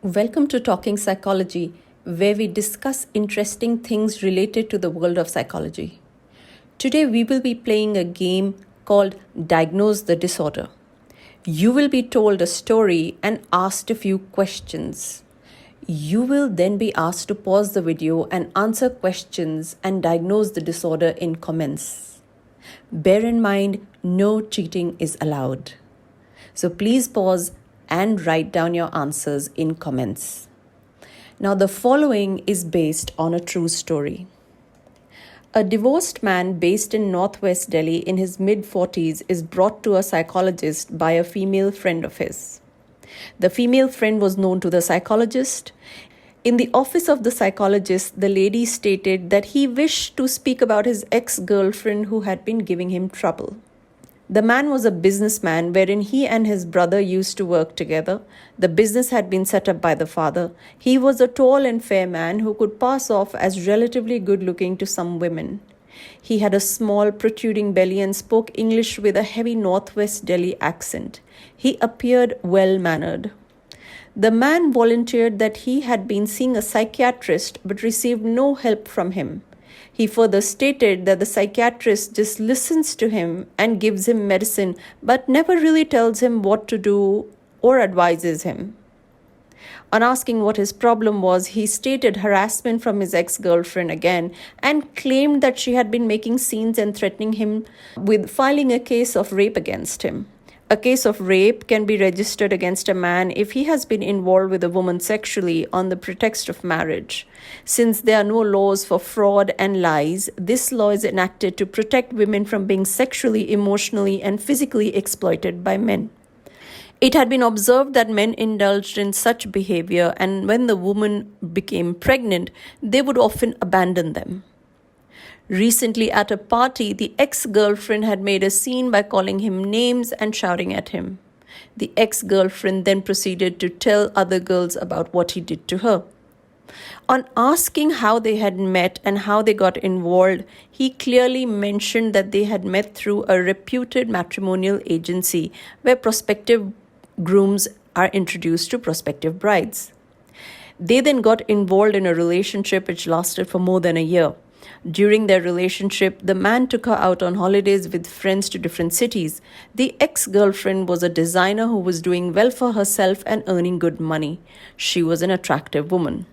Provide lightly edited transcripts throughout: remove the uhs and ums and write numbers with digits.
Welcome to Talking Psychology, where we discuss interesting things related to the world of psychology. Today we will be playing a game called Diagnose the Disorder. You will be told a story and asked a few questions. You will then be asked to pause the video and answer questions and diagnose the disorder in comments. Bear in mind, no cheating is allowed. So please pause and write down your answers in comments. Now, the following is based on a true story. A divorced man based in northwest Delhi in his mid-40s is brought to a psychologist by a female friend of his. The female friend was known to the psychologist. In the office of the psychologist, the lady stated that he wished to speak about his ex-girlfriend who had been giving him trouble. The man was a businessman wherein he and his brother used to work together. The business had been set up by the father. He was a tall and fair man who could pass off as relatively good-looking to some women. He had a small, protruding belly and spoke English with a heavy Northwest Delhi accent. He appeared well-mannered. The man volunteered that he had been seeing a psychiatrist but received no help from him. He further stated that the psychiatrist just listens to him and gives him medicine, but never really tells him what to do or advises him. On asking what his problem was, he stated harassment from his ex-girlfriend again and claimed that she had been making scenes and threatening him with filing a case of rape against him. A case of rape can be registered against a man if he has been involved with a woman sexually on the pretext of marriage. Since there are no laws for fraud and lies, this law is enacted to protect women from being sexually, emotionally, and physically exploited by men. It had been observed that men indulged in such behavior, and when the woman became pregnant, they would often abandon them. Recently at a party, the ex-girlfriend had made a scene by calling him names and shouting at him. The ex-girlfriend then proceeded to tell other girls about what he did to her. On asking how they had met and how they got involved, he clearly mentioned that they had met through a reputed matrimonial agency where prospective grooms are introduced to prospective brides. They then got involved in a relationship which lasted for more than a year. During their relationship, the man took her out on holidays with friends to different cities. The ex-girlfriend was a designer who was doing well for herself and earning good money. She was an attractive woman.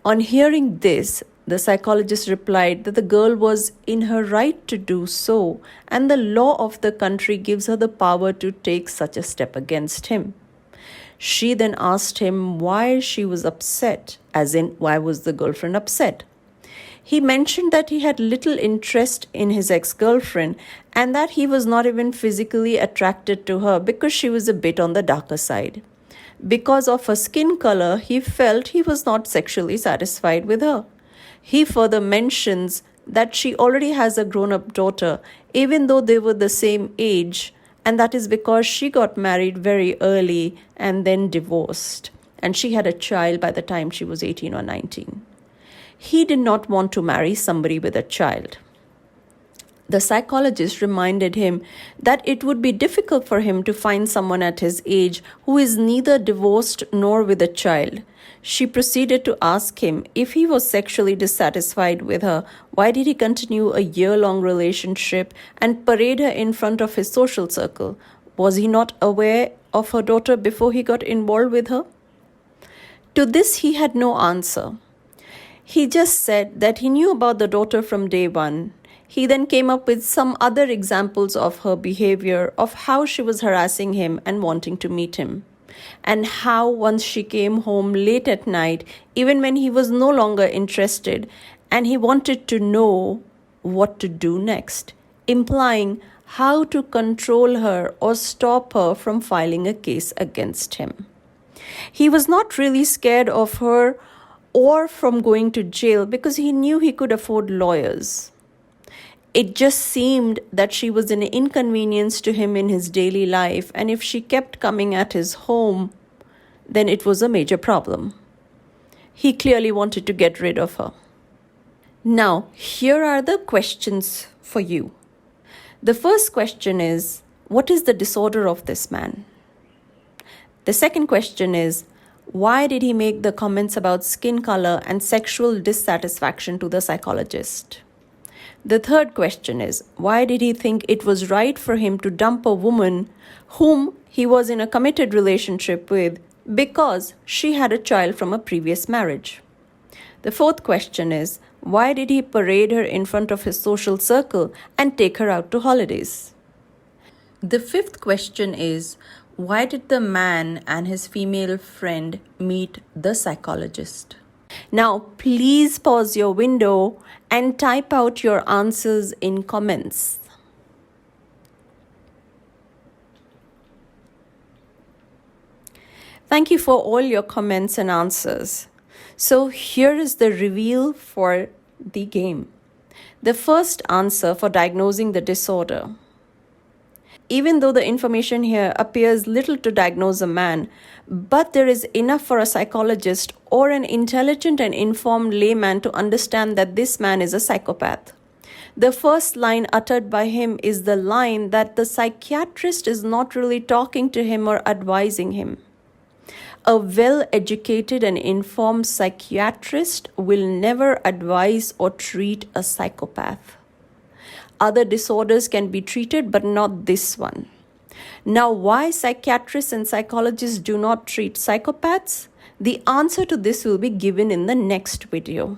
On hearing this, the psychologist replied that the girl was in her right to do so, and the law of the country gives her the power to take such a step against him. She then asked him why she was upset, as in, why was the girlfriend upset? He mentioned that he had little interest in his ex-girlfriend and that he was not even physically attracted to her because she was a bit on the darker side. Because of her skin color, he felt he was not sexually satisfied with her. He further mentions that she already has a grown-up daughter, even though they were the same age, and that is because she got married very early and then divorced, and she had a child by the time she was 18 or 19. He did not want to marry somebody with a child. The psychologist reminded him that it would be difficult for him to find someone at his age who is neither divorced nor with a child. She proceeded to ask him if he was sexually dissatisfied with her, why did he continue a year-long relationship and parade her in front of his social circle? Was he not aware of her daughter before he got involved with her? To this, he had no answer. He just said that he knew about the daughter from day one. He then came up with some other examples of her behavior, of how she was harassing him and wanting to meet him, and how once she came home late at night, even when he was no longer interested, and he wanted to know what to do next, implying how to control her or stop her from filing a case against him. He was not really scared of her or from going to jail because he knew he could afford lawyers. It just seemed that she was an inconvenience to him in his daily life, and if she kept coming at his home, then it was a major problem. He clearly wanted to get rid of her. Now, here are the questions for you. The first question is, what is the disorder of this man? The second question is, Why did he make the comments about skin color and sexual dissatisfaction to the psychologist? The third question is, why did he think it was right for him to dump a woman whom he was in a committed relationship with because she had a child from a previous marriage? The fourth question is, why did he parade her in front of his social circle and take her out to holidays? The fifth question is, why did the man and his female friend meet the psychologist? Now, please pause your window and type out your answers in comments. Thank you for all your comments and answers. So here is the reveal for the game. The first answer for diagnosing the disorder. Even though the information here appears little to diagnose a man, but there is enough for a psychologist or an intelligent and informed layman to understand that this man is a psychopath. The first line uttered by him is the line that the psychiatrist is not really talking to him or advising him. A well-educated and informed psychiatrist will never advise or treat a psychopath. Other disorders can be treated, but not this one. Now, why psychiatrists and psychologists do not treat psychopaths? The answer to this will be given in the next video.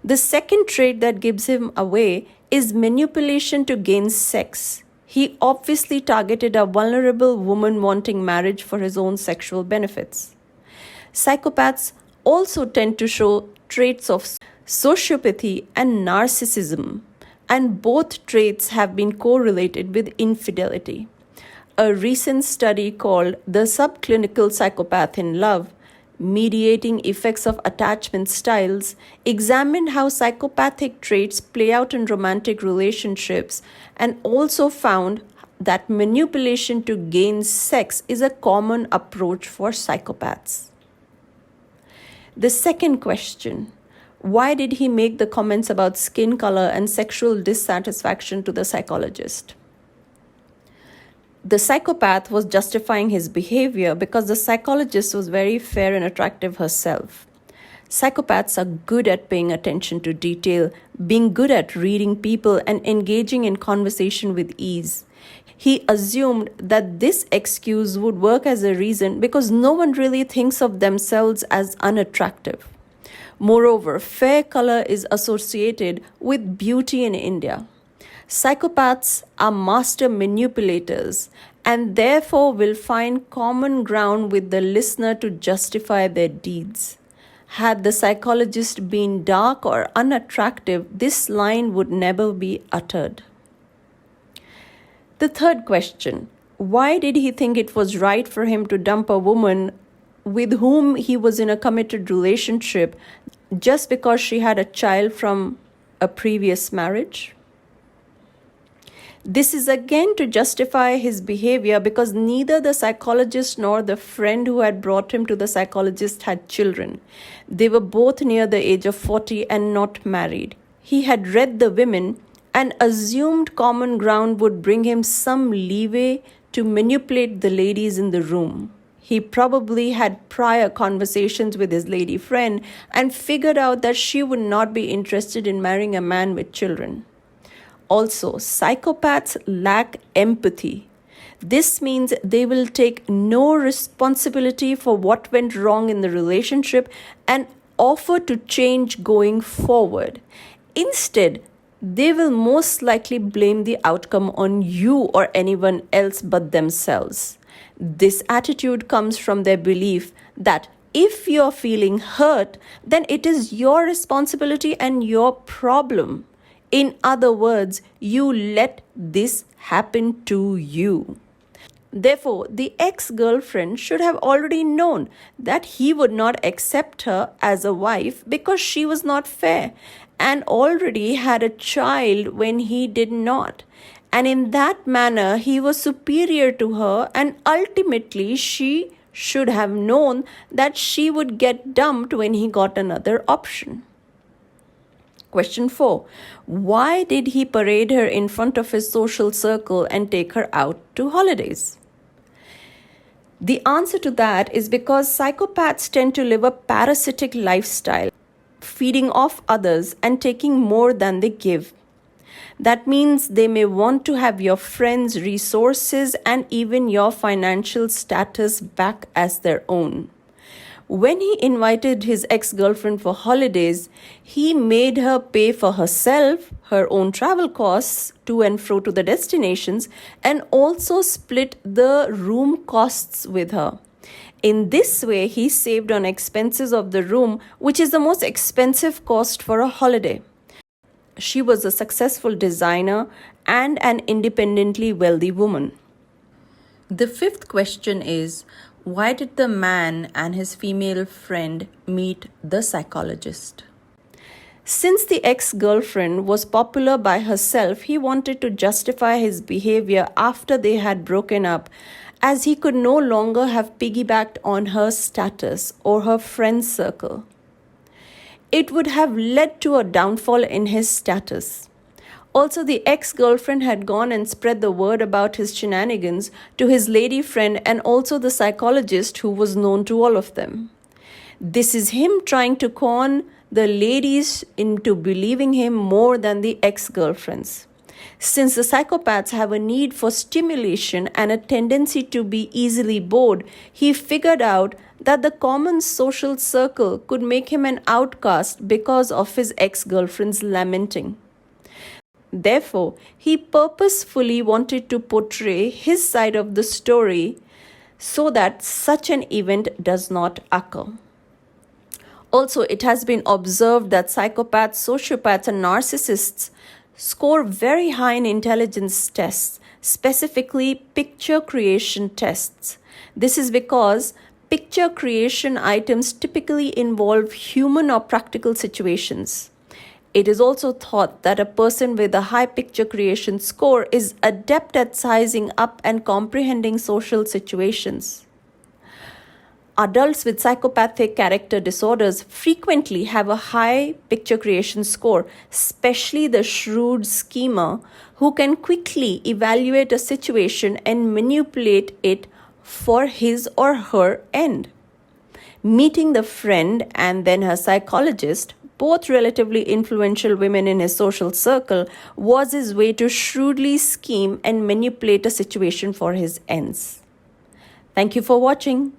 The second trait that gives him away is manipulation to gain sex. He obviously targeted a vulnerable woman wanting marriage for his own sexual benefits. Psychopaths also tend to show traits of sociopathy and narcissism, and both traits have been correlated with infidelity. A recent study called The Subclinical Psychopath in Love, Mediating Effects of Attachment Styles, examined how psychopathic traits play out in romantic relationships and also found that manipulation to gain sex is a common approach for psychopaths. The second question, why did he make the comments about skin color and sexual dissatisfaction to the psychologist? The psychopath was justifying his behavior because the psychologist was very fair and attractive herself. Psychopaths are good at paying attention to detail, being good at reading people, and engaging in conversation with ease. He assumed that this excuse would work as a reason because no one really thinks of themselves as unattractive. Moreover, fair color is associated with beauty in India. Psychopaths are master manipulators and therefore will find common ground with the listener to justify their deeds. Had the psychologist been dark or unattractive, this line would never be uttered. The third question, why did he think it was right for him to dump a woman with whom he was in a committed relationship just because she had a child from a previous marriage? This is again to justify his behavior because neither the psychologist nor the friend who had brought him to the psychologist had children. They were both near the age of 40 and not married. He had read the women and assumed common ground would bring him some leeway to manipulate the ladies in the room. He probably had prior conversations with his lady friend and figured out that she would not be interested in marrying a man with children. Also, psychopaths lack empathy. This means they will take no responsibility for what went wrong in the relationship and offer to change going forward. Instead, they will most likely blame the outcome on you or anyone else but themselves. This attitude comes from their belief that if you're feeling hurt, then it is your responsibility and your problem. In other words, you let this happen to you. Therefore, the ex-girlfriend should have already known that he would not accept her as a wife because she was not fair and already had a child when he did not. And in that manner, he was superior to her, and ultimately she should have known that she would get dumped when he got another option. Question 4. Why did he parade her in front of his social circle and take her out to holidays? The answer to that is because psychopaths tend to live a parasitic lifestyle, feeding off others and taking more than they give. That means they may want to have your friends' resources and even your financial status back as their own. When he invited his ex-girlfriend for holidays, he made her pay for herself, her own travel costs to and fro to the destinations, and also split the room costs with her. In this way, he saved on expenses of the room, which is the most expensive cost for a holiday. She was a successful designer and an independently wealthy woman. The fifth question is, why did the man and his female friend meet the psychologist? Since the ex-girlfriend was popular by herself, he wanted to justify his behavior after they had broken up, as he could no longer have piggybacked on her status or her friend circle. It would have led to a downfall in his status. Also, the ex-girlfriend had gone and spread the word about his shenanigans to his lady friend and also the psychologist who was known to all of them. This is him trying to con the ladies into believing him more than the ex-girlfriends. Since the psychopaths have a need for stimulation and a tendency to be easily bored, he figured out that the common social circle could make him an outcast because of his ex-girlfriend's lamenting. Therefore, he purposefully wanted to portray his side of the story so that such an event does not occur. Also, it has been observed that psychopaths, sociopaths, and narcissists score very high in intelligence tests, specifically picture creation tests. This is because picture creation items typically involve human or practical situations. It is also thought that a person with a high picture creation score is adept at sizing up and comprehending social situations. Adults with psychopathic character disorders frequently have a high picture creation score, especially the shrewd schemer who can quickly evaluate a situation and manipulate it for his or her end. Meeting the friend and then her psychologist, both relatively influential women in his social circle, was his way to shrewdly scheme and manipulate a situation for his ends. Thank you for watching.